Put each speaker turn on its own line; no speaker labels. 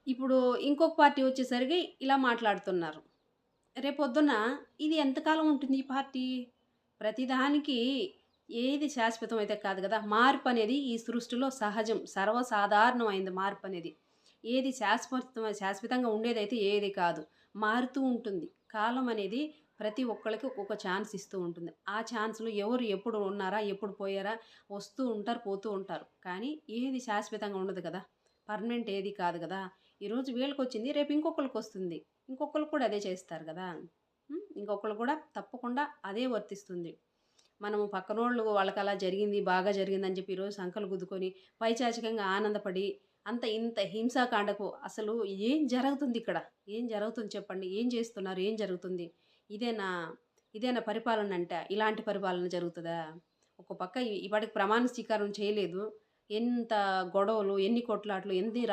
ఇప్పుడు ఇంకొక పార్టీ వచ్చేసరికి ఇలా మాట్లాడుతున్నారు. రేపొద్దున ఇది ఎంతకాలం ఉంటుంది ఈ పార్టీ? ప్రతిదానికి ఏది శాశ్వతం అయితే కాదు గదా! మార్పనేది ఈ సృష్టిలో సహజం. సర్వసాధారణమైంది మార్పనేది. ఏది శాశ్వతంగా ఉండేదైతే ఏది కాదు. మారుతూ ఉంటుంది. కాలం అనేది ప్రతి ఒక్కళ్ళకి ఒక్కొక్క ఛాన్స్ ఇస్తూ ఉంటుంది. ఆ ఛాన్స్‌లో ఎవరు ఎప్పుడు ఉన్నారా? ఎప్పుడు పోయారా? వస్తూ ఉంటారు, పోతూ ఉంటారు. కానీ ఏది శాశ్వతంగా ఉండదు కదా! పర్మనెంట్ ఏది కాదు గదా! ఈరోజు వీళ్ళకొచ్చింది రేపు ఇంకొకళ్ళకొస్తుంది. ఇంకొకళ్ళు కూడా అదే చేస్తారు గదా! ఇంకొకళ్ళు కూడా తప్పకుండా అదే వర్తిస్తుంది. మనము పక్కనోళ్ళు వాళ్ళకలా జరిగింది, బాగా జరిగిందని చెప్పి ఈరోజు సంకలు గుద్దుకొని, పైశాచికంగా ఆనందపడి, ఇంత హింసాకాండకు అసలు ఏం జరుగుతుందిక్కడ? ఏం జరుగుతుంది చెప్పండి? ఏం చేస్తున్నారు? ఏం జరుగుతుంది? ఇదేనా ఇదేనా పరిపాలనంటే? ఇలాంటి పరిపాలన జరుగుతదా? ఒక పక్క ఈ పాటికి ప్రమాణ స్వీకారం చేయలేదు. ఎంత గొడవలు, ఎన్ని కొట్లాటలు, ఎన్ని